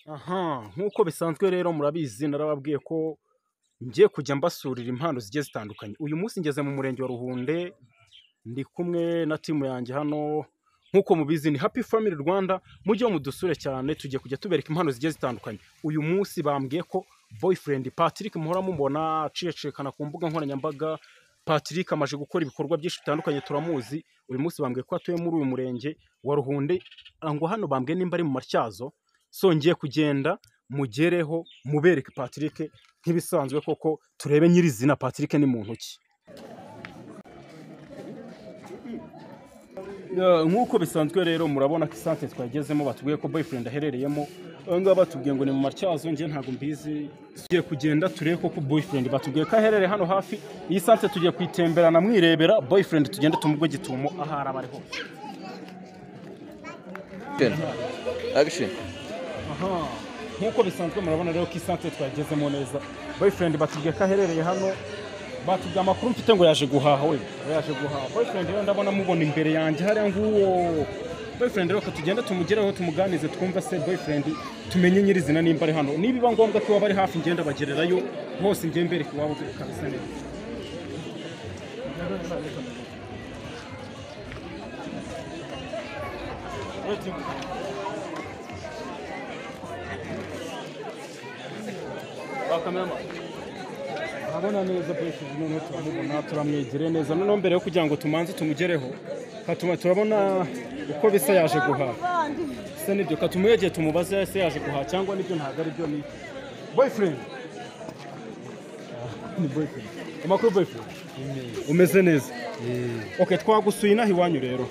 Aha, nk'uko bisanzwe rero murabizi narababwiye ko ngiye kujya mbasurira impano zigiye zitandukanye. Uyu munsi ngeze mu murenge wa Ruhunde, ndi kumwe na timu yanjye hano. Nk'uko mubizi ni Happy Family Rwanda, mujye mudusure cyane, tugiye kujya tubereka impano zigiye zitandukanye. Uyu munsi bambwiye ko boyfriend Patrick muhora mubona aciyecekana ku mbuga nkoranyambaga. Patrick amaje gukora ibikorwa byinshi bitandukanye turamuzi. Uyu munsi bambwiye ko atuye muri uyu murenge wa Ruhunde, ngo hano bambwiye nimba ari mu Matyazo. So ngiye kugenda mugereho mubereke Patrick nk'ibisanzwe koko turebe nyirizina Patrick ni muntu ki. Nk'uko bisanzwe rero murabona ko isante twagezemo batubwiye ko boyfriend aherereyemo. Ngaba batubwiye ngo ni mu Matyazo, nje ntago mbizi. Tugiye kugenda turebe ko boyfriend batubwiye ko aherereye hano hafi. Iyi sante tugiye kwitemberana mwirebera boyfriend tugende tumugwe gitumo ahara abari ho. Action. Aha, nk'uko bisanzwe murabona rero ko isante twagezemo neza. Boyfriend batubwiye ko aherereye hano. Batubwiye amakuru mfite ngo yaje guhaha we. Yaje guhaha. Boyfriend rero ndabona mubona imbere yanjye hari nguwo. Boyfriend rero ko tugenda tumugereho tumuganize twumva se boyfriend tumenye nyirizina nimba ari hano. Nibiba ngombwa ko bari hafi ngenda bagererayo hose ngiye mbere kuwabo kabisa neza. Kameraman abona neza boyfriend none turamubona turamwegere neza none mbere yo kugira ngo tumanze tumugereho katuma turabona uko bisa yaje guhaha se nibyo katumwegeye tumubaze se yaje guhaha cyangwa nibyo ntago ari byo ni boyfriend ni boyfriend amakuru boyfriend umeze neza okay twagusuye nahi wanyu rero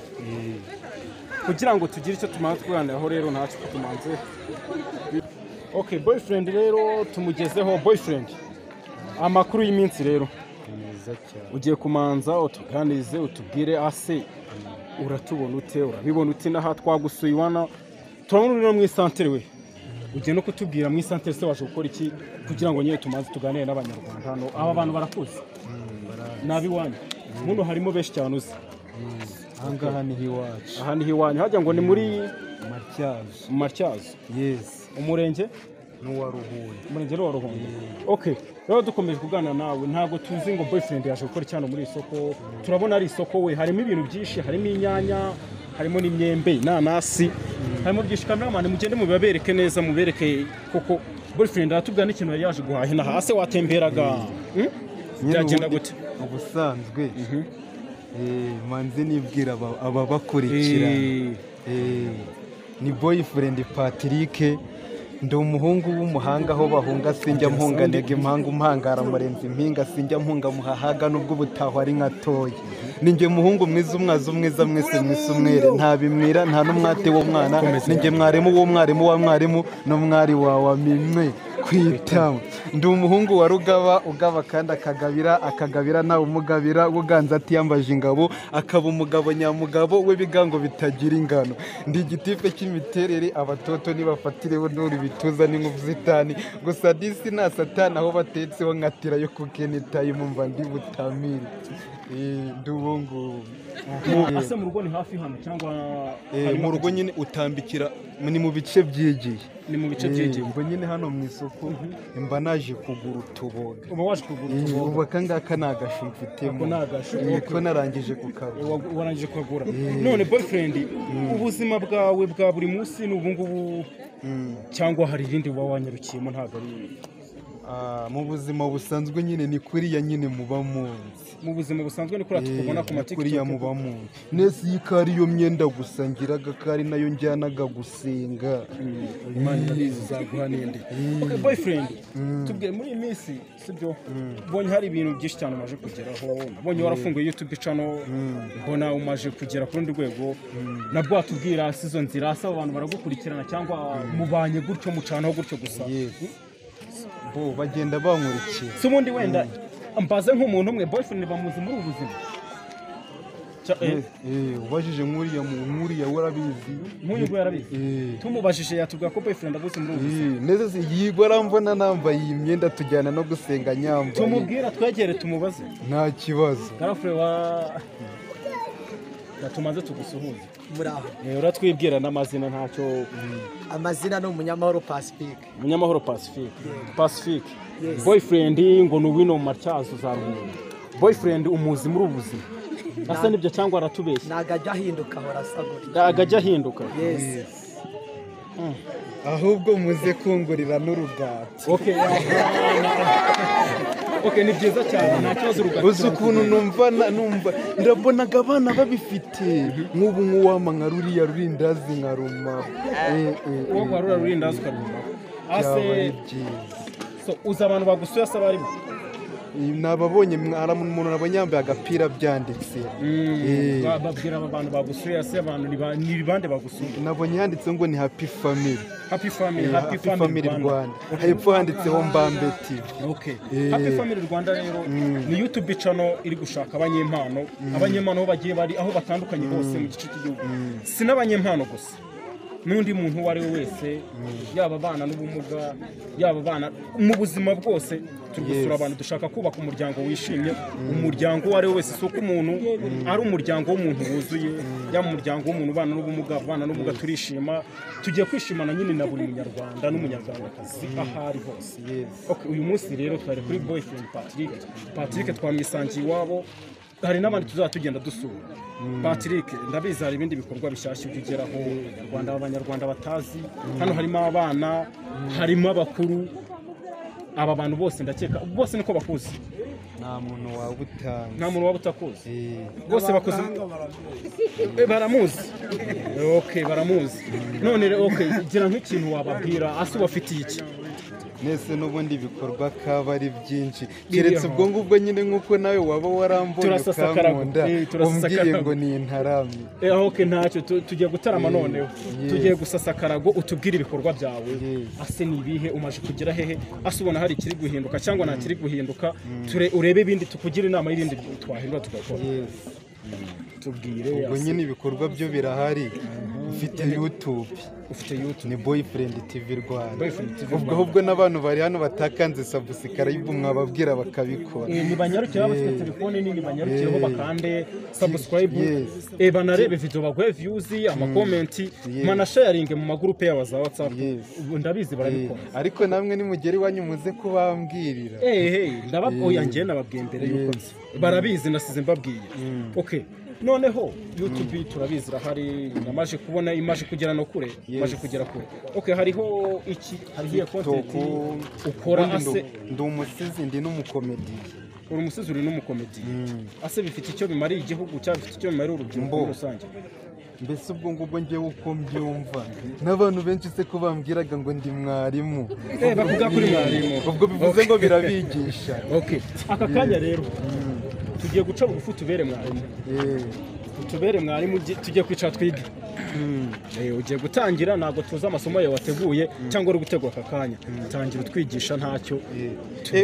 kugira ngo tugire icyo tumanze kuganiraho rero ntacyo tumanze. Okay boyfriend rero tumugezeho boyfriend amakuru y'iminsi rero meza cyane. Ugiye kumanza utuganize utubwire ase uratubona ute urabibona ute naha twagusuye wana turabona no mu isantere we ugiye no kutubwira mu isantere se waje gukora iki kugira ngo nyine tumanze tuganire n'abanyarwanda hano aba bantu barakuze nabi wanyu muno harimo benshi cyane uzi Ahangaha ni hiwacu. aha ni hiwanyu hajya ngo ni muri Matyazo. Matyazo Yes. umurenge N'uwa Ruhunde. umurenge wa Ruhunde. Okay rero dukomeje kuganira nawe ntago tuzi ngo boyfriend yaje gukora cyane muri isoko. Turabona ari isoko we harimo ibintu byinshi, harimo inyanya, harimo n'imyembe, nanasi, harimo byinshi. Cameraman mugende mubabereke neza mubereke koko boyfriend aratubwira n'ikintu yari yaje guhaha na hase watemberaga. Byagenda gute ubusanzwe manze nibwira ababakurikira ni boyfriend Patrick. Ndi umuhungu w'umuhanga aho bahunga sinjya mpunga ntege impanga umuhangara murenzi impinga sinjya mpunga muhahaga nubwo butaho ari nkatoye. Ninjye muhungu mwiza umwaza umwiza mwese mwise umwere nta bimwira nta n'umwate w'umwana ninjye mwarimu w'umwarimu wa mwarimu n'umwari wawe mimwe kwitama. Ndi umuhungu wa Rugaba ugaba kandi akagabira nawe umugabira uganza atiyambaje ingabo akaba umugabo nyamugabo w'ibigango bitagira ingano. Ndi igitipe cy'imiterere abatoto nibafatireho n'uri bituza n'inkuvu zitani gusa disi na satani aho batetseho nkatira yo kukenitaye mumva ndi butamire. Ndubungu ase mu rugo ni hafi hano cyangwa mu rugo nyine utambikira ni mu bice byigiye. Ni mu bice byigiye ngo nyine hano mu isoko mba naje kugura utuboga. uba waje kugura utuboga ubu akangaka nagashu mfitemo ko narangije kukagura. warangije kukagura none boyfriend ubuzima bwawe bwa buri munsi ni ubungubu cyangwa hari irindi uba wanyarukiyemo ntago ari mu buzima busanzwe nyine ni kuriya nyine muba munsi. Mu buzima busanzwe ni kuriya tukubona ku matiktok kuriya muba munsi nese yikari yo myenda gusa ngiraga kari nayo njyanaga gusenga Imana izaguha ninde. Okay boyfriend tubwiye muri iyi minsi sibyo bonye hari ibintu byinshi cyane umaje kugeraho nabonye warafunguye YouTube channel mbona umaje kugera ku rundi rwego nabwo watubwira sizo nzira asaba abantu baragukurikirana cyangwa mubanye gutyo mucanaho gutyo gusa bo bagenda bankurikiye. So ubundi wenda mbaze nk'umuntu umwe boyfriend bamuzi muri ubu buzima ubajije nk'uriya warabizi nk'uyu yarabizi tumubajije yatubwira ko boyfriend abuze muri ubu buzima neza yigwa arambona nambaye iyi myenda tujyana no gusenga nyambaye tumubwira twegere tumubaze nta kibazo. Karafure wa tumaze tugusuhuze. muraho. Uratwibwira n'amazina ntacyo. Amazina ni Umunyamahoro Pacifique. Umunyamahoro Pacifique. Boyfriend ngo ni uwino mu matyazo za Ruhunde. Boyfriend umuzi muri ubuzima. Asa nibyo cyangwa aratubeshya? Nagajya ahinduka ahora asagura. Nagajya ahinduka. Yes. ahubwo muze kungurira n'urugati. Okay, ni byiza cyane nta kibazo urugati. uzi ukuntu numva ndabonaga abana babifite nk'ubu nk'uwama nka ruriya rurindazi nkaruma uwo kwa ruriya rurindazi ukaruma ase so uza abantu bagusuye asa barimo nababonye umuntu nabonye yambaye agapira byanditse babwira abantu bagusuye ase abantu ni bande bagusuye nabonye handitse ngo ni happy family Rwanda hepfo handitseho Mbambe TV. Happy Family Rwanda rero ni YouTube channel iri gushaka abanyempano aho bagiye bari aho batandukanye hose mu gice cy'igihugu sinabanyempano gusa n'undi muntu uwo ari we wese yaba abana n'ubumuga yaba abana mu buzima bwose tugusura abantu dushaka kubaka umuryango wishimye umuryango uwo ari we wese suko umuntu ari umuryango w'umuntu wuzuye yaba umuryango w'umuntu ubana n'ubumuga turishima tugiye kwishimana nyine na buri munyarwanda n'umunyarwandakazi ahari hose. Uyu munsi rero twari kuri Boyfriend Patrick twamwisangiye iwabo hari n'abandi tuzatugenda dusura. Patrick ndabizi hari ibindi bikorwa bishyashya ugeraho abanyarwanda batazi hano harimo abana harimo abakuru aba bantu bose ndakeka bose niko bakuzi nta muntu waba utakuzi bose bakuzi baramuzi. Baramuzi none gira nk'ikintu wababwira ase ubafitiye iki nese n'ubundi bikorwa kaba ari byinshi keretse ubwo ngubwo nyine nk'uko nawe waba warambonye ukankunda umbwiye ngo ni intarami. Ntacyo tugiye gutarama noneho tugiye gusasa karago utubwire ibikorwa byawe ase ni ibihe umaje kugira hehe ase ubona hari ikiri guhinduka cyangwa nta kiri guhinduka urebe ibindi tukugira inama y'ibindi twahindura tugakora. Tubwire ubwo nyine ibikorwa byo birahari. Ufite YouTube ni Boyfriend TV Rwanda ubwo n'abantu bari hano batakanze subscribe mwababwira bakabikora ni banyarukira bafite telefone nini banyarukireho bakande subscribe banarebe video bagwe views amakomenti mana sharing mu magroupe ya WhatsApp ndabizi barabikora ariko namwe nimugeri wanyu muze kubambwirira ndababwoya ngiye nababwiye mbere yuko barabizi nasize mbabwiye. Noneho YouTube turabizi irahari namaje kubona imaje kugera no kure imaje kugera kure. Hariho iki hariho content ukora ase ndi umusizi ndi n'umukomedi. Uri umusizi uri n'umukomedi ase bifite icyo bimari igihugu cyangwa bifite icyo bimari urubyiruko rusange. Mbese ubwo ngubwo ngiye uko mbyumva n'abantu benshi se ko bambwiraga ngo ndi mwarimu bavuga kuri mwarimu ubwo bivuze ngo birabigisha. Aka kanya rero tugiye guca bugufi tubere mwarimu tugiye kwicara twige. Ugiye gutangira ntabwo tuzi amasomo yawe wateguye cyangwa uri gutegura aka kanya tangira utwigisha ntacyo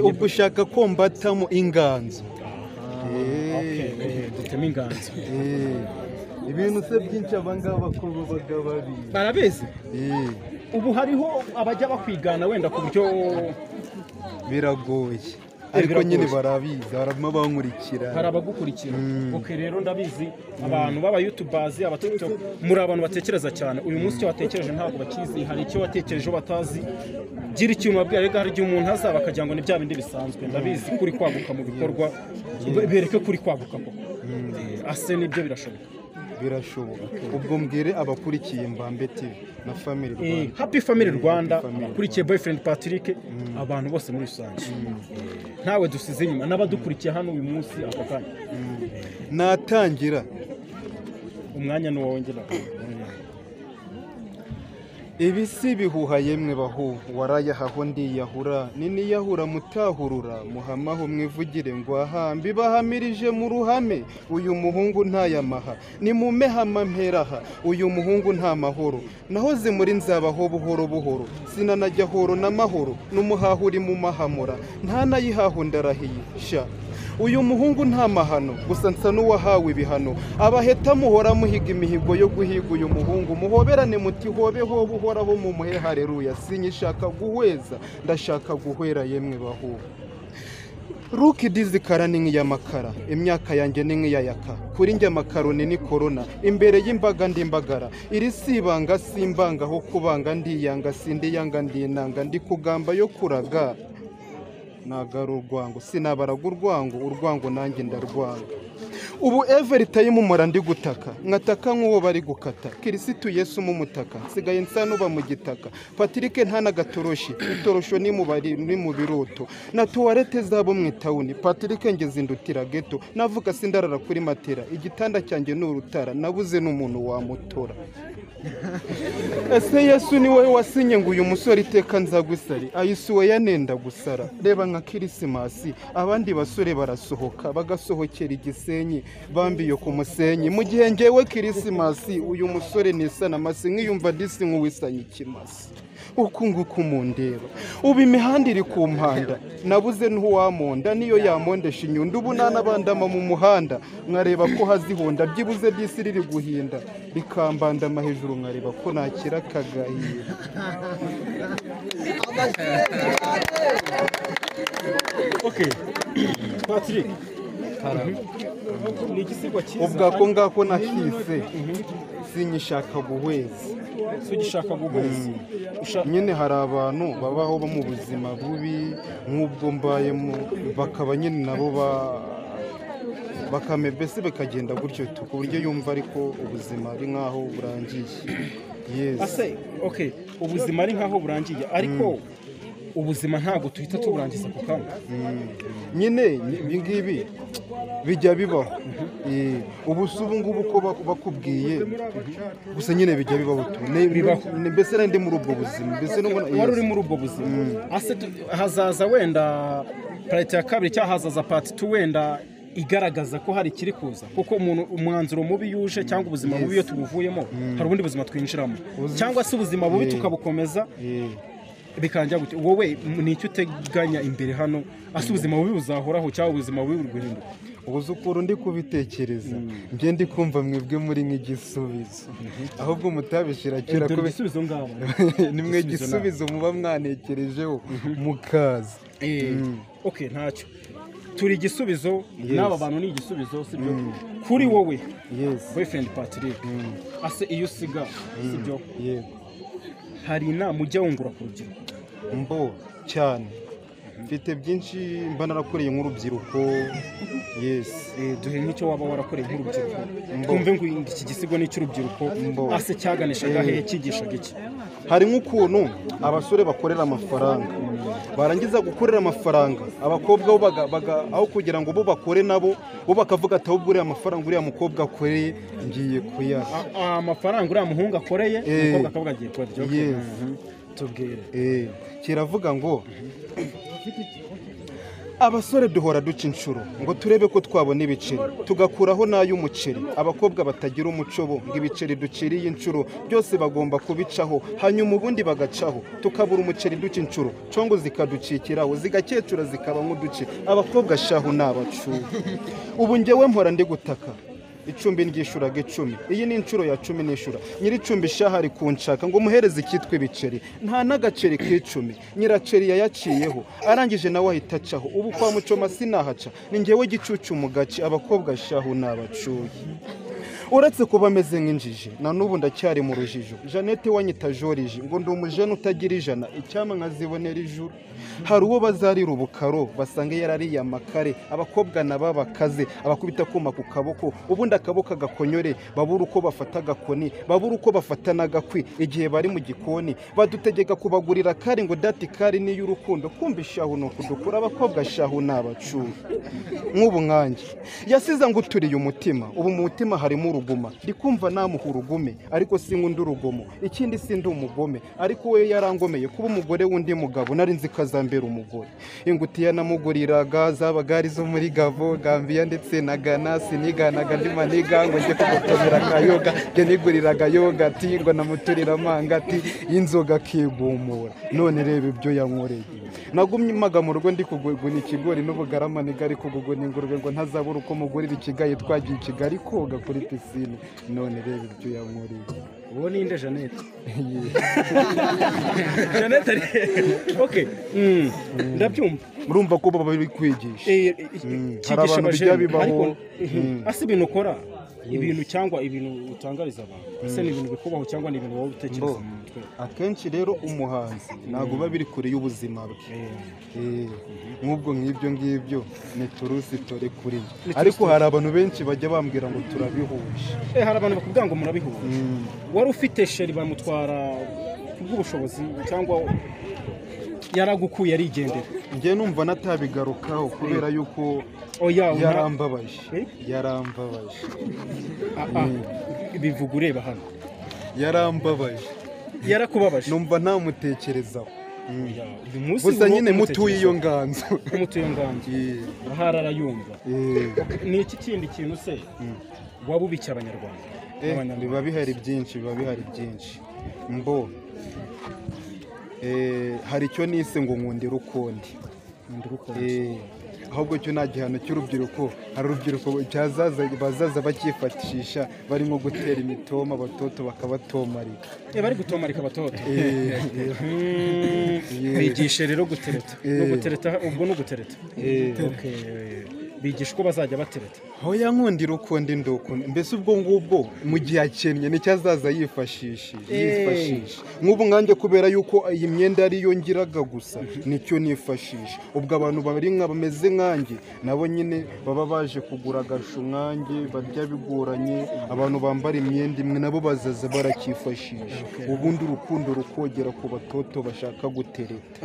ubwo ushaka ko mbatamo inganzo. Dutema inganzo ibintu se byinshi abangaba ko babaga barabizi. Ubu hariho abajya bakwigana wenda ku buryo biragoye ariko nyine barabizi barama bankurikira hari abagukurikira. Rero ndabizi abantu baba YouTubers aba TikTok muri abantu batekereza cyane uyu munsi cyo watekereje ntabwo bakizi hari icyo watekereje batazi gira ikintu wabwira rega hari igihe umuntu azaba akagira ngo ni bya bindi bisanzwe ndabizi kuri kwaguka mu bikorwa bereke kuri kwaguka koko ase nibyo birashoboka ubwo mbwire abakurikiye Mbambe TV na Family Rwanda Happy Family Rwanda akurikiye Boyfriend Patrick abantu bose muri rusange ntawe dusize inyuma n'abadukurikiye hano uyu munsi ako kanya natangira umwanya ni wowe ngena. Ibi si bihuha yemwe bahu warayahaho ndiyahura niniyahura mutahurura muhamaho mwivugire ngo ahambi bahamirije mu ruhame uyu muhungu ntayamaha ni mumehama mperaha uyu muhungu nta mahoro nahoze muri nzabaho buhoro buhoro sinanajya horo n'amahoro n'umuhahuri mu mahamura nta nayihaho ndarahiye sha uyu muhungu nta mahano gusa nsa n'uwahawe ibihano abaheta muhora muhiga imihigo yo guhiga uyu muhungu muhoberane muti hobe ho buhoraho mu muhe haleluya sinyishaka guhweza ndashaka guhwera yemwe bahu ruki dizikara ni nk'iy'amakara imyaka yanjye ni nk'iyayaka kuri njye amakaroni ni korona imbere y'imbaga ndimbagara iri si ibanga simbanga aho kubanga ndiyanga sindiyanga ndinanga ndi kugamba yo kuraga nagara urwango sinabaraga urwango nanjye ndarwanga ubu every time umura ndi gutaka nkataka nk'uwo bari gukata kirisitu yesu mu mutaka sigaye nsa n'uba mu gitaka Patrick nta n'agatoroshi itorosho ni mu biroto na tuwarete zabo mu itawuni Patrick ngeze indutira geto navuga sindarara kuri matera igitanda cyanjye ni urutara nabuze n'umuntu wamutora ese yesu ni wowe wasinye ngo uyu musore iteka nzagusari ayisuwe yanenda gusara reba nka kirisimasi abandi basore barasohoka bagasohokera igisenyi bambiye ku musenyi mu gihe ngewe kirisimasi uyu musore nisana amasi nkiyumva disi nk'uwisanye ikimasi uku nguku mundeba ubu imihanda iri ku mpanda nabuze n'uwamonda niyo yamondesha inyundo ubu nanabandama mu muhanda nkareba ko hazihonda byibuze disi riri guhinda rikambandama hejuru nkareba ko nakira kagahinda Okay. Patrick. Ni igisigwa cyiza. ubwo ako ngako nakise sinyishaka guhweza. Ugishaka guhweza. Nyine hari abantu babaho mu buzima bubi nk'ubwo mbayemo bakaba nyine nabo bakame mbese bakagenda gutyo ku buryo yumva ariko ubuzima ari nk'aho burangiye. Yes. Ase, okay, ubuzima ari nk'aho burangiye ariko ubuzima ntabwo tuhita tuburangiza ku kanya. Nyine ibingibi bijya bibaho. Ubu ngubu ko bakubwiye gusa nyine bijya bibaho tu. Mbese ndi muri ubwo buzima. Mbese wari uri muri ubwo buzima. Ase hazaza wenda part ya kabiri cyangwa hazaza part 2 wenda igaragaza ko hari kiri kuza kuko umwanzuro mubi yuje cyangwa ubuzima bubi yo tubuvuyemo hari ubundi buzima twinjiramo cyangwa se ubuzima bubi tukabukomeza bikanja gute wowe ni icyo uteganya imbere hano ase ubuzima bubi buzahoraho cyangwa ubuzima bubi burguhinduka ubuzukuru ndi kubitekereza nge ndi kumva mwebwe muri nk'igisubizo ahubwo mutabishira kera ko ibisubizo ngabo nimwe gisubizo muba mwanekerejeho mukaza. Okay, ntacyo turi igisubizo n'aba bantu ni igisubizo sibyo kuri wowe. Boyfriend Patrick ase iyo usiga sibyo hari inama ujya wungura ku rubyiruko mbo cyane mfite byinshi mba narakoreye nk'urubyiruko. duhe nk'icyo waba warakoreye nk'urubyiruko twumve ngo iki gisigo ni icy'urubyiruko ase cyaganishaga hehe cyigishaga iki. hari nk'ukuntu abasore bakorera amafaranga barangiza gukorera amafaranga abakobwa bo aho kugira ngo bo bakore nabo bo bakavuga ati ahubwo uriya amafaranga uriya mukobwa akoreye ngiye kuyaha amafaranga uriya muhungu akoreye umukobwa akavuga agiye kurya. Tubwire kiravuga ngo abasore duhora duca inshuro ngo turebe ko twabona ibiceri tugakuraho n'ay'umuceri abakobwa batagira umucobo ngo ibiceri duciriye inshuro byose bagomba kubicaho hanyuma ubundi bagacaho tukabura umuceri duca inshuro congo zikaducikiraho zigakecura zikaba nk'uduce abakobwa shahu n'abacu. ubu ngewe mpora ndi gutaka icumbi ryishuraga 10 iyi ni inshuro ya 10 nishura nyiri icumbi shahari kunshaka ngo muhereze ikitwe ibiceri nta n'agaceri k'10 nyiraceri yayaciyeho arangije nawe ahita acaho ubu kwa mucoma sinahaca ni ngewe gicucu mu gace abakobwa shahu n'abacuye. uretse kuba ameze nk'injiji na n'ubu ndacyari mu rujijo Jeannette wanyita Joriji ngo ndi umujene utagira ijana icyama nkazibonera ijuru. hari uwo bazarira ubukaro basange yarariye amakare abakobwa nababakaze abakubita kuma ku kaboko ubundi akaboko agakonyore babura uko bafata agakoni babura uko bafata n'agakwi igihe bari mu gikoni badutegeka kubagurira kari ngo dati kari ni y'urukundo kumbe shahu no kudukura abakobwa shahu n'abacu. nk'ubu nkanjye yasize ngo uturiye umutima ubu mu mutima harimo uruguma ndikumva namuha urugume ariko sinkunda urugomo ikindi sindi umugome ariko we yarangomeye kuba umugore wundi mugabo nari nzi kazambera umugore. ingutiya namuguriraga zabagari zo muri Gavo Gambia ndetse na Ghana siniganaga ndi maniga ngo njye kugotomera kayoga nge niguriraga yogati ngo namuturira amangati y'inzoga kigumura none rebe ibyo yankoreye. nagumye imaga mu rugo ndi kuguguna ikigori n'ubugarama nigari kuguguna ingurube ngo ntazabura uko mugurira ikigaye twagiye i Kigali koga kuri pisine none rebe ibyo yankoreye. uwo ni inde Jeannette Jeannette ari okay ndabyumva murumva ko baba bari kwigisha hari abantu bijya bibaho ase ibintu ukora ibintu cyangwa ibintu utangariza abantu ese ni ibintu bikubaho cyangwa ni ibintu wowe utekereza mu mutwe akenshi rero umuhanzi ntabwo biba biri kure y'ubuzima bwe nk'ubwo nk'ibyo ngibyo ni turusi tore kuri ariko hari abantu benshi bajya bambwira ngo turabihuje hari abantu bakubwira ngo murabihuje wari ufite sheri bamutwara kubw'ubushobozi cyangwa yaragukuye arigendera njye numva natabigarukaho kubera yuko yarambabaje bivuga ureba hano yarambabaje yarakubabaje numva ntamutekerezaho gusa nyine mutuye iyo nganzo ahari arayumva ni iki kindi kintu se waba ubikiye abanyarwanda biba bihari byinshi mbo hari icyo nise ngo nkundire ukundi ahubwo cyo nta gihano cy'urubyiruko hari urubyiruko bazaza bakifashisha barimo gutera imitoma abatoto bakabatomarika bari gutomarika abatoto bigishe rero gutereta no gutereta ubwo no gutereta bigisha uko bazajya batereta hoya nkundira ukundi ndukunda mbese ubwo ngubwo mu gihe akennye nicyo azaza yifashisha nk'ubu nkanjye kubera yuko iyi myenda ariyo ngiraga gusa nicyo nifashisha ubwo abantu bameze nkanjye nabo nyine baba baje kugura agashu nkanjye barya bigoranye abantu bambara imyenda imwe nabo bazaza barakifashisha ubundi urukundo rukogera ku batoto bashaka gutereta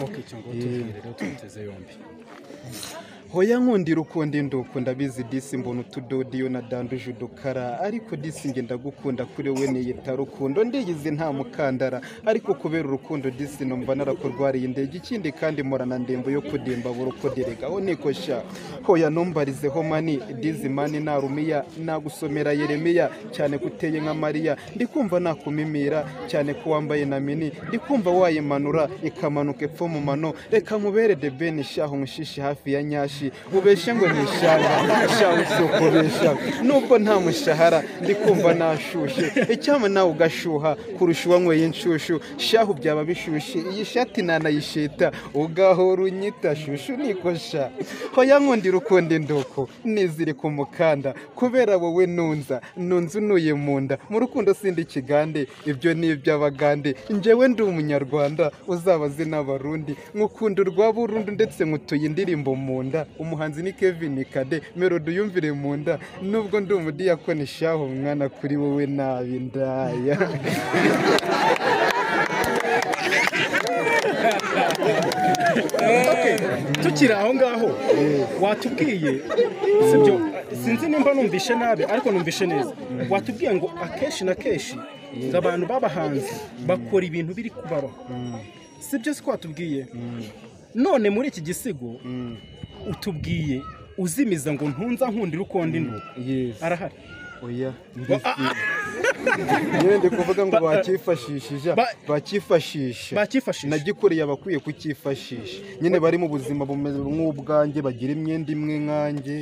hoya nkundira ukundi ndukunda bizi disi mbona utudodiyo na danduje udukara ariko disi nge ndagukunda kuri we niyita rukundo ndiyizi nta mukandara ariko kubera urukundo disi numva narakurwariye indege ikindi kandi morana ndembo yo kudemba burukoderega aho niko sha hoya numbarizeho mani dizi mani narumiya nagusomera Yeremiya cyane kuteye nka Mariya ndikumva nakumimira cyane ko wambaye na mini ndikumva wayimanura ikamanuka epfo mu mano reka nkubere de Ben shaho mushishi hafi ya nyashi ubeshe ngo nishanga shaho usokobesha nubwo nta mushahara ndikumva nashushe icyama nawe ugashuha kurusha wanyweye inshushu shaho byaba bishushe iyi shati nanayishita ugahora unyita shushu nikosha hoya nkundira ukundi ndoko nizire ku mukanda kubera wowe nunza unuye mu nda mu rukundo sindi ikigande ibyo ni iby'abagande njyewe ndi umunyarwanda uzabaze n'abarundi nkukunda urwa Burundi ndetse nkutuye indirimbo mu nda umuhanzi ni Kevin Kade melody yumvire mu nda nubwo ndi umudiyakoni shaho mwana kuri wowe nabi ndaya tukiri aho ngaho watubwiye sibyo sinzi nimba numvishe nabi ariko numvishe neza watubwiye ngo akenshi na kenshi abantu b'abahanzi bakora ibintu biri kubabaho sibyo siko watubwiye none muri iki gisigo utubwiye uzimiza ngo ntunza nkundira ukundi nduko arahari oya ndi kuvuga ngo bakifashisha nagikoreye abakwiye kukifashisha nyine bari mu buzima bumeze nk'ubwanjye bagira imyenda imwe nkanjye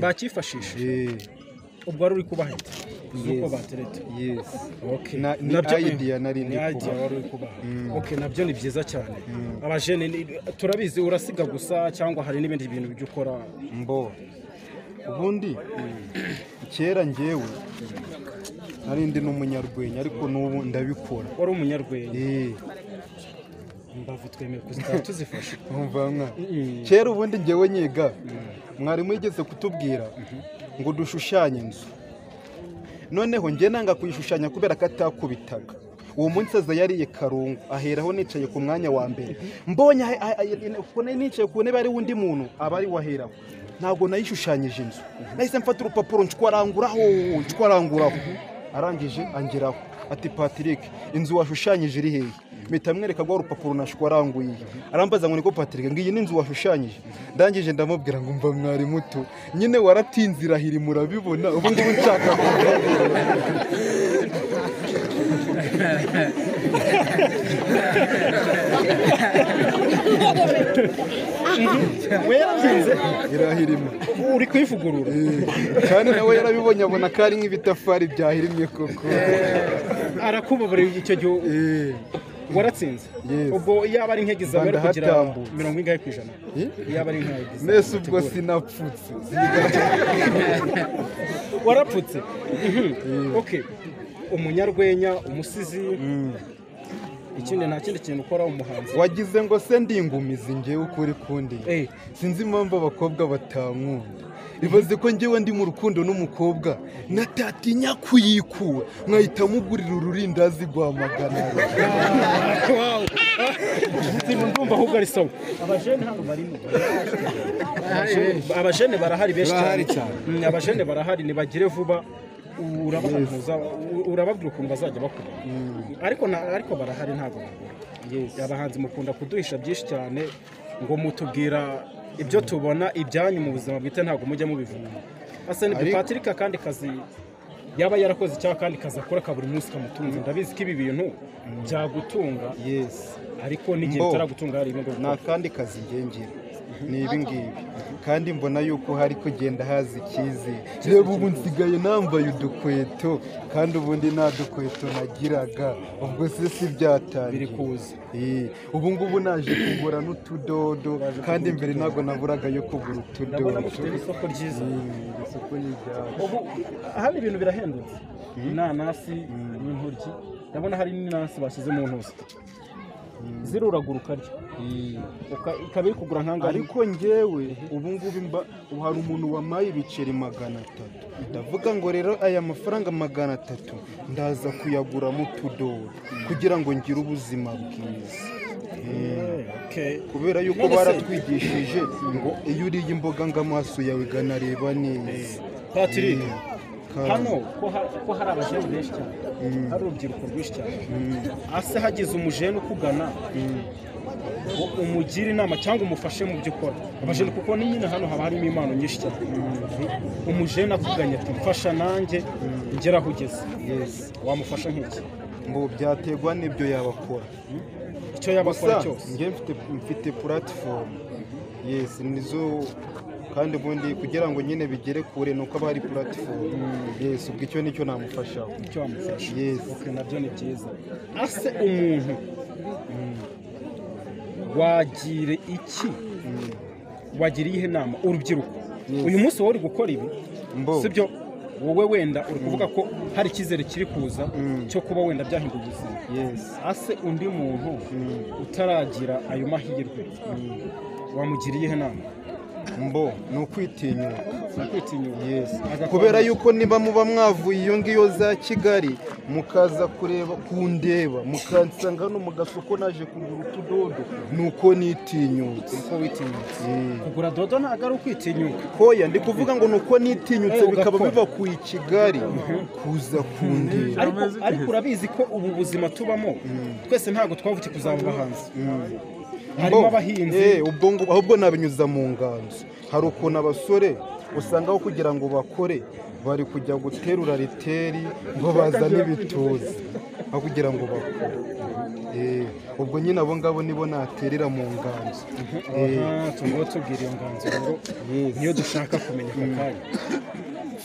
bakifashisha ubwo wari uri kubahita uko batereta nabyo idea nari ndi kubaha nabyo ni byiza cyane abajene turabizi urasiga gusa cyangwa hari n'ibindi bintu byo ukora mbo ubundi kera njyewe nari ndi n'umunyarwenya ariko n'ubu ndabikora wari umunyarwenya mbavu twemeye kuzitara tuzifashe kera ubundi njyewe nyiga mwarimu yigeze kutubwira ngo dushushanye inzu noneho njye nanga kuyishushanya kubera ko atakubitaga uwo munsi aza yariye karungu aheraho nicaye ku mwanya wa mbere mbonye nicaye ku ntebe ari undi muntu aba ari waheraho ntabwo nayishushanyije inzu nahise mfata urupapuro nshwaranguraho arangije angeraho ati Patrick inzu washushanyije iri hehe mpita mwereka rwa rupapuro nashwaranguye arambaza ngo niko Patrick ngiyi ni inzu washushanyije ndangije ndamubwira ngo mva mwari muto nyine waratinze irahiri murabibona ubu ngubu nshaka weratinze irahirima uri kwivugurura kandi nawe yarabibonye abona ko ari nk'ibitafari byahirimye koko arakubabarira icyo gihe waratsinze Yes. ubwo yaba ari nk'egiza bari kugira Ndahatambutse. 90%. Yaba ari nk'egiza nese ubwo sinapfutse warapfutse. Okay, umunyarwenya, umusizi, ikindi nta kindi kintu ukora umuhanzi. wagize ngo se ndi ingumizi ngewe ukuri kundi sinzi impamvu abakobwa batankunda ibaze ko ngewe ndi mu rukundo n'umukobwa natatinya kuyikura nkahita mugurira ururindazi rwa magana Wow. Ndumva ahubwo ari sawa. Abajene hano barimo. Abajene barahari benshi cyane. Abajene barahari nibagire vuba urabahuza urababwira ukuntu bazajya bakora. Ariko barahari ntabwo bagura. Abahanzi mukunda kuduhisha byinshi cyane ngo mutubwira ibyo tubona ibyanyu mu buzima bwite ntabwo mujya mubivuga. Asa ni Patrick kandi kazi yaba yarakoze cyangwa kandi kaza akora ka buri munsi kamutunze. Ndabizi ko ibi bintu byagutunga. yes Ariko n'igihe utaragutunga hari ibindi nta kandi kazi ngengira ni ibi ngibi kandi mbona yuko hari kugenda haza ikizi reba ubu nsigaye nambaye udukweto kandi ubundi nta dukweto nagiraga ubwo se si byatangiye biri kuza. ubu ngubu naje kugura n'utudodo kandi mbere ntabwo naburaga yo kugura utudodo Ndabona mufite isoko ryiza. isoko ni ryawe Ubu hano ibintu birahendutse. Inanasi n'intoryi. Ndabona hari n'inanasi bashyize mu ntuzi. Ziruragura ukarya. Ukaba iri kugura nk'angahe? ariko ngewe ubu ngubu hari umuntu wamaye ibiceri 300 ndavuga ngo rero aya mafaranga 300 ndaza kuyaguramo utudodo kugira ngo ngire ubuzima bwiza. Kubera yuko baratwigishije ngo iyo uriye imboga ngo amaso yawe ganareba neza. Patrick, hano ko hari abajene benshi cyane, hari urubyiruko rwinshi cyane. Ase hagize umujene ukugana umugira inama cyangwa umufashe mu byo ukora. Abajene kuko ni nyine hano haba harimo impano nyinshi cyane. Umujene akuganya ati mfasha nanjye ngera aho ugeze. Wamufasha nk'iki? Ngo byategwa n'ibyo yabakora. Icyo yabakora cyose. Nge mfite platform. Yes, nizo kandi ubundi kugira ngo nyine bigere kure nuko aba hari platform. Yes, ubwo icyo nicyo namufasha. Icyo wamufasha. Yes. Okay, nabyo ni byiza. Ase umuntu wagire iki? Wagiriye ihe nama urubyiruko. Uyu munsi wowe uri gukora ibi? Sibyo wowe wenda uri kuvuga ko hari ikizere kiri kuza cyo kuba wenda byahinduye ubuzima. Yes. Ase undi muntu utaragira ayo mahirwe wamugiriye ihe nama? Ni ukwitinyuka. Yes. Kubera yuko niba muba mwavuye iyo ngiyo za Kigali mukaza kureba kundeba mukansanga no mu gasoko naje kugura utudodo nuko nitinyutse. Uko witinyutse. Kugura dodo ntabwo ari ukwitinyuka. Hoya ndi kuvuga ngo nuko nitinyutse bikaba biva ku Kigali kuza kundeba. Ariko urabizi ko ubu buzima tubamo twese ntabwo twavukiye kuzaba abahanzi. Harimo abahinzi. Ahubwo nabinyuza mu nganzo. Hari ukuntu abasore usangaho kugira ngo bakore bari kujya guterura riteri ngo bazane ibituza aho kugira ngo bakore. Ubwo nyine abo ngabo nibo naterera mu nganzo. Tugomba tubwira iyo nganzo ngo niyo dushaka kumenya kakanya.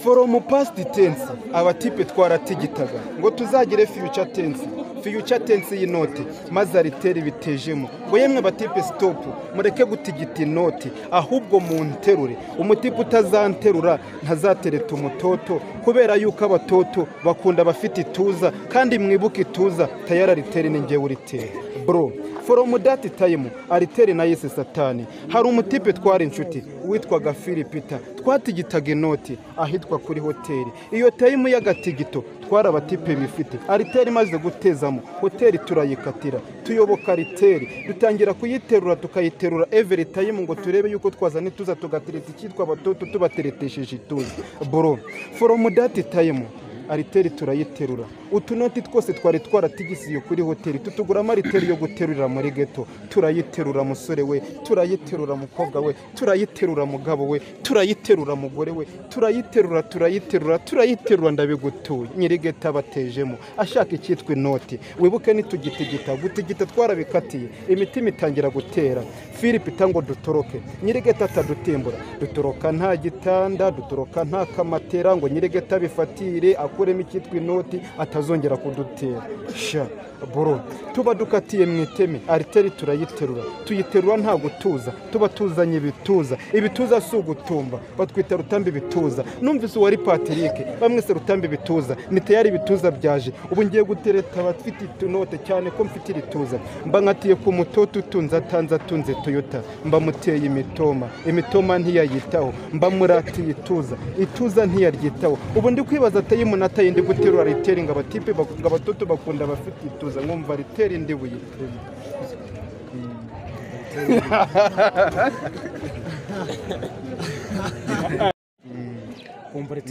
From past tense abatipe twaratigitaga ngo tuzagire future tense y'inoti maze ariteri bitejemo ngo yemwe batipe stop mureke gutigita inoti ahubwo mu nterure umutipe utazanterura ntazatereta umutoto kubera yuko abatoto bakunda abafite ituza kandi mwibuke ituza tayara ariteri ni ngewe uritera bro. From that time ariteri na Yesu Satani hari umutipe twari inshuti witwaga Philipita twatigitaga inoti ahitwa kuri hoteli. Iyo time y'agatigito twara abatipe bifite ariteri maze gutezamo hoteli turayikatira tuyoboka ariteri dutangira kuyiterura tukayiterura every time ngo turebe yuko twazane tuza tugatereta ikitwa abatoto tubateretesheje ituza bro. From that time ariteri turayiterura utunoti twose twari twaratigisiye kuri hoteli tutuguramo ariteri yo guterurira muri geto turayiterura musore we turayiterura mukobwa we turayiterura mugabo we turayiterura mugore we turayiterura ndabigutuye nyiri geto abatejemo ashaka icyitwa inoti wibuke nitugitigita gutigita twarabikatiye imitima itangira gutera Philipita ngo dutoroke nyiri geto atadutembura dutoroka nta gitanda dutoroka nta kamatera ngo nyiri geto abifatire dukuremo icyitwa inoti atazongera kudutera sha bro tuba dukatiye mu iteme ariteri turayiterura tuyiterura nta gutuza tuba tuzanye ibituza si ugutumba batwita rutambi ibituza numvise uwari Patrick bamwese rutambi ibituza ni tayari ibituza byaje ubu ngiye gutereta abafite itunote cyane ko mfite irituza mba nkatiye ku mutoto utunze atanze atunze Toyota mba muteye imitoma ntiyayitaho mba muratiye ituza ntiyaryitaho ubu ndi kwibaza atayi munata yindi guterura ariteri ngo abatipe abatoto bakunda abafite ituza nkumva ariteri ndi buyite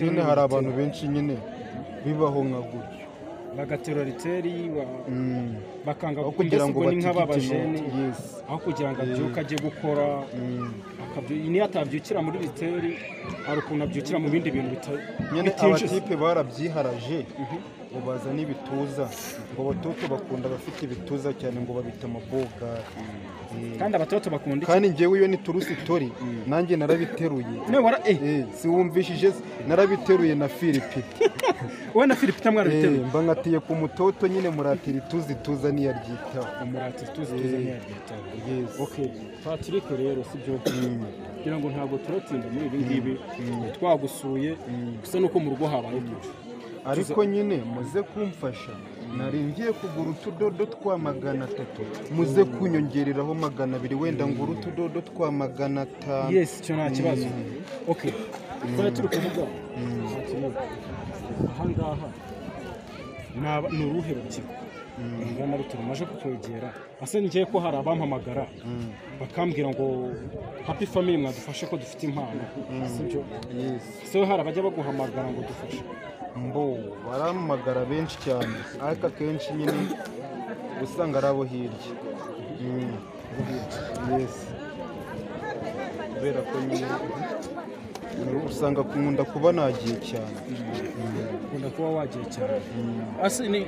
nyine hari abantu benshi nyine bibaho nka gutyo bagaterura riteri bakanga kugira ngo nk'ababajene aho kugira ngo abyuke ajye gukora niyo atabyukira muri riteri hari ukuntu abyukira mu bindi bintu nyine abatipe barabyiharaje ngo bazane ibituza ngo abatoto bakunda abafite ibituza cyane ngo babita amaboga kandi abatoto bakunda kandi njyewe iyo ni turusi tori nanjye narabiteruye si wumvishije narabiteruye na Philippe wowe na Philippe tamwarabiteruye mba nkatiye ku mutoto nyine muratira ituza niyaryitaho umuratira ituza niyaryitaho okay Patrick rero sibyo kugira ngo ntabwo turatinda muri ibi ngibi twagusuye gusa nuko mu rugo habaye byinshi ariko nyine muze kumfasha nari ngiye kugura utudodo twa 300 muze kunyongereraho 200 wenda ngura utudodo twa 500 yes cyo nta kibazo okay twari turi kuvuga ahangaha ni uruhe rukiko ngana rutuma maje kukwegera ase ngiye ko hari abampamagara bakambwira ngo happy family mwadufashe ko dufite impano sibyo so hari abajya baguhamagara ngo dufashe mbo barampamagara benshi cyane ariko akenshi nyine usanga ari abo hirya kubera ko nyine usanga nkunda kuba nagiye cyane ukunda kuba wagiye cyane ase ni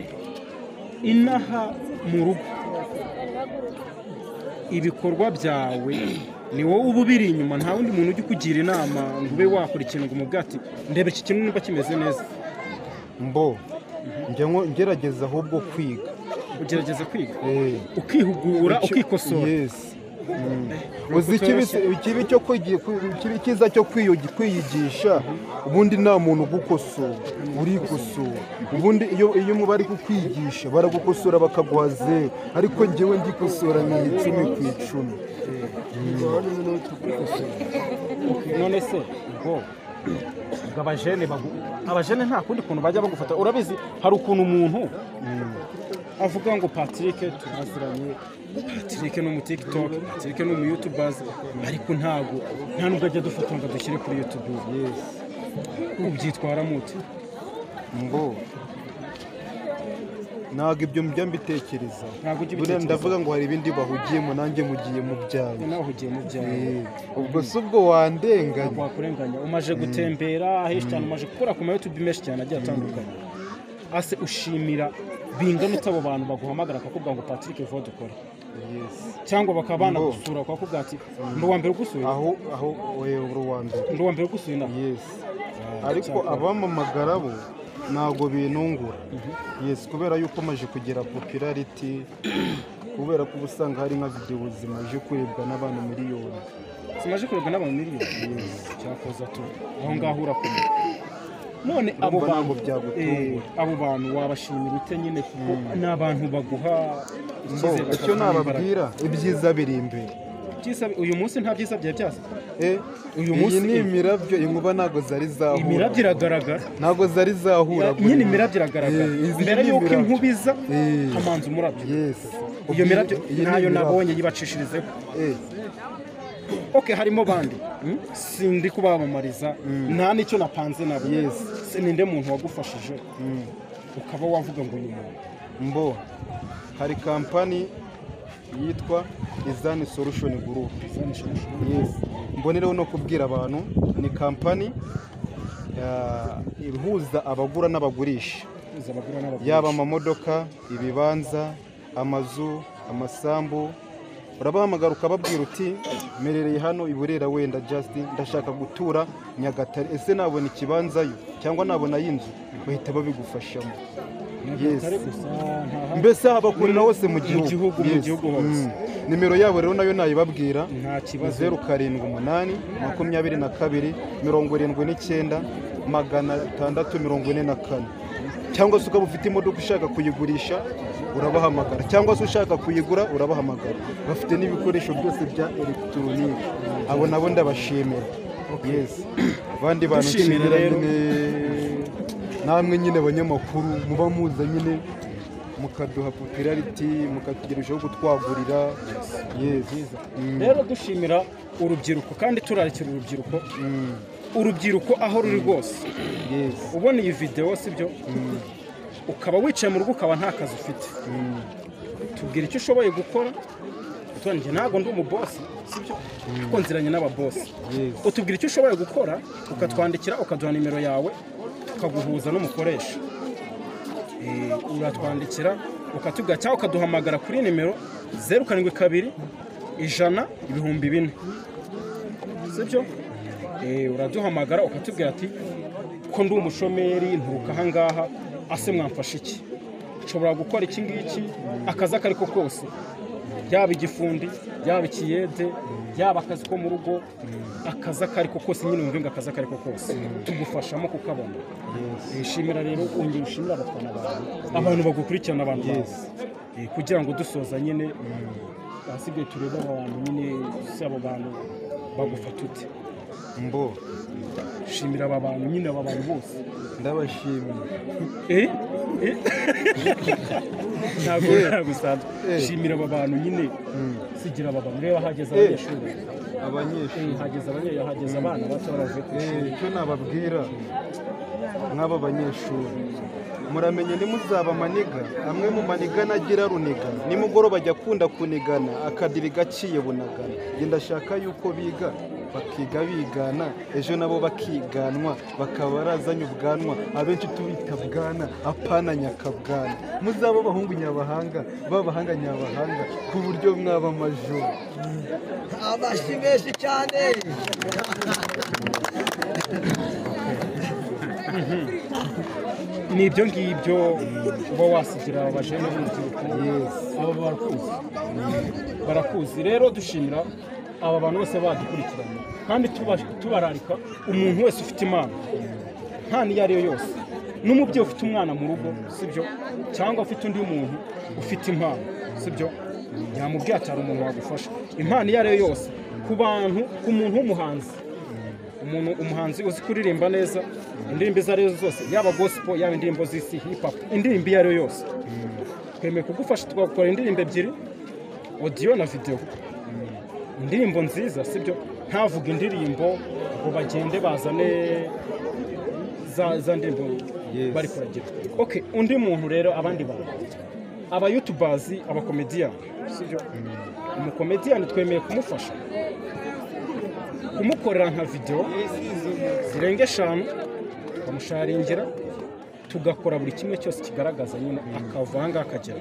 inaha mu rugo ibikorwa byawe ni wowe uba ubiri inyuma nta wundi muntu ujya ukugira inama ngo ube wakora ikintu ngo umubwire ati ndebe iki kintu niba kimeze neza mbo ngerageza ahubwo kwiga ugerageza kwiga ukihugura ukikosora uzi ikibi cyo cyiza cyo kwiyigisha ubundi nta muntu ugukosora urikosora ubundi iyo muba ari kukwigisha baragukosora bakaguha 0 ariko njyewe ndikosora ni 10 ku 10 none se ngo abajene nta kundi kuntu bajya bagufata urabizi hari ukuntu umuntu avuga ngo Patrick turaziranye Patrick no mu TikTok Patrick no mu YouTubers ariko nta nubwo ajya dufata ngo dushyire kuri YouTube ubyitwara mute ngo ntabwo ibyo mbya mbitekereza ndavuga ngo hari ibindi bahugiyemo nanjye mugiye mu byawe ubwo si ubwo wandenganya wakurenganya umaje gutembera henshi cyane umaje gukora ku ma YouTube menshi cyane agiye atandukanye ase ushimira bingana utabo bantu baguhamagara akakubwira ngo Patrick vuba dukora cyangwa bakabana gusura akakubwira ati ndo wa mbere ugusuye aho wewe ndo wa mbere ugusuye na ariko abamamagara bo ntabwo binungura kubera yuko maje kugera popularity kubera ko ubusanga hari nka video zimaje kurebwa n'abantu miliyoni zimaje kurebwa n'abantu miliyoni cyakoza tu aho ngaho urakomeye none abo bantu wabashimira ute nyine kuko n'abantu baguha icyo nababwira ibyiza biri imbere uyu munsi nta byiza byawe byaza uyu munsi ni imirabyo inkuba ntago zari zahura imirabyo iragaragara ntago zari zahura nyine imirabyo iragaragara mbere y'uko inkubiza hamanza umurabyo iyo mirabyo nayo nabonye yibacishirizeho harimo bandi sindi kubamamariza nta n'icyo napanze nabo ninde muntu wagufashije ukaba wavuga ngo uyu muntu mbo hari kampani yitwa Izani Solution Group mbonereho no kubwira abantu ni kampani ihuza abagura n'abagurisha yaba amamodoka ibibanza amazu amasambu urabahamagara ukababwira uti merereye hano i Burera wenda Justin ndashaka gutura Nyagatare ese nabona ikibanzayo cyangwa nabona y'inzu bahita babigufashamo. Yes. Mbese habakunda hose mu gihugu hose. Nimero yabo rero nayo nayibabwira nta kibazo 078 22 79 644 cyangwa se ukaba ufite imodoka ushaka kuyigurisha urabahamagara cyangwa se ushaka kuyigura urabahamagara bafite n'ibikoresho byose bya electronique abo nabo ndabashimira. Yes. Bandi bantu nshimira rero namwe nyine abanyamakuru muba muza nyine mukaduha popularity mukatugereshaho gutwagurira. Yes. Rero dushimira urubyiruko kandi turarikira urubyiruko aho ruri rwose. Yes. Ubona iyi video sibyo ukaba wicaye mu rugo ukaba nta kazi ufite tubwira icyo ushoboye gukora utonje ntago ndi umubosi sibyo kuko nziranye n'ababosi. Utubwira icyo ushoboye gukora ukatwandikira ukaduha nimero yawe tukaguhuza n'umukoresha. Uratwandikira ukatubwira cyangwa ukaduhamagara kuri nimero 072 100 400 sibyo. Uraduhamagara ukatubwira ati ko ndi umushomeri nturuka aha ngaha ase mwamfasha iki nshobora gukora iki ngiki akazi akariko kose yaba igifundi yaba ikiyede yaba akazi ko mu rugo akazi akariko kose nyine umvinga akazi akariko kose tugufashamo kukabona. Shimira rero ongera ushimira abafana abantu bagukurikirana abantu kugira ngo dusoza nyine basibye tureba abantu nyine sabo bantu bagufata ute mbo shimira aba bantu nyine aba bantu bose ndabashimira. Ntabwo nagusanzwe shimira aba bantu nyine sigira aba bantu reba hageze abanyeshuri hageze abana bato baravuye ku ishuri. Icyo nababwira nk'aba banyeshuri muramenye ntimuzaba maniga amwe mu maniga nagira runiga nimugoroba ajya akunda kunigana akadiri gaciye bunagana genda shaka yuko biga bakiga bigana ejo nabo bakiganwa bakaba barazanye ubwanwa abenshi tubita bwana apana nyakabwana muzaba abahungu nyabahanga babahanga nyabahanga ku buryo mwaba majoro. Abashimeshi cyane. Nibyo ngibyo uba wasigira abajene b'urubyiruko. Aba barakuzi rero dushimira aba bantu bose badukurikiranye kandi tubararika umuntu wese ufite impano nta niyo ariyo yose n'umubyeyi ufite umwana mu rugo sibyo cyangwa ufite undi muntu ufite impano sibyo yamubwiye atari umuntu wagufasha impano iyo ariyo yose ku bantu ku muntu w'umuhanzi umuhanzi uzi kuririmba neza indirimbo izo arizo zose yaba gospel yaba indirimbo z'isi hip hop indirimbo iyo ariyo yose twemeye kugufasha twakora indirimbo ebyiri audio na video indirimbo nziza sibyo ntavuga indirimbo ngo bagende bazane za ndirimbo bari kuragira. Okay, undi muntu rero abandi bantu aba youtubers aba comedian sibyo umukomedian twemeye kumufasha kumukorera nka video zirenga 5 bamusharingira tugakora buri kimwe cyose kigaragaza nyine akavanga akagera.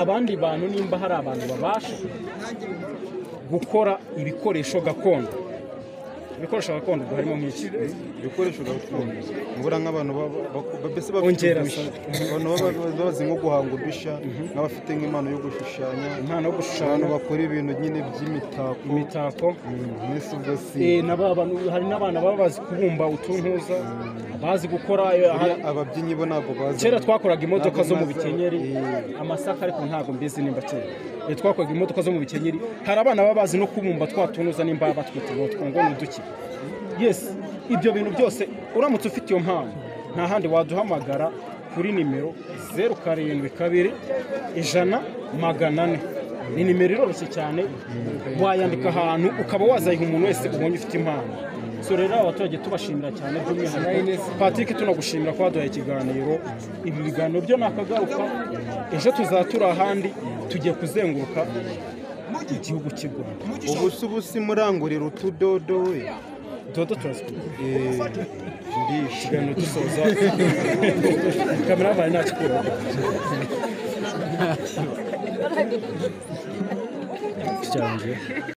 Abandi bantu nimba hari abantu babasha gukora ibikoresho gakondo harimo nk'iki ibikoresho gakondo ngura nk'abantu bese ongera bazi nko guhanga udushya n'abafite nk'impano yo gushushanya abantu bakora ibintu nyine by'imitako mwese ubwo si hari n'abana baba bazi kubumba utuntuza bazi gukora ababyinnyi bo ntabwo bazi. Kera twakoraga imodoka zo mu bikenyeri amasaka ariko ntabwo mbizi nimba kera twakoraga imodoka zo mu bikenyeri hari abana baba bazi no kubumba twatunuza nimba batwite ngo twongone uduki. Yes, ibyo bintu byose uramutse ufite iyo mpano nta handi waduhamagara kuri nimero 072 100 400. Ni nimero iroroshye cyane wayandika ahantu ukaba wazayiha umuntu wese ubonye ufite impano. So rero abaturage tubashimira cyane by'umwihariko Patrick tunagushimira ko waduhaye ikiganiro. Ibi biganiro byo nakagaruka ejo tuzatura ahandi tugiye kuzenguruka igihugu cy'u Rwanda. Ubusubusi murangurira utudodo we dodo transport ikiganiro dusoza kamera baye nacikura cyane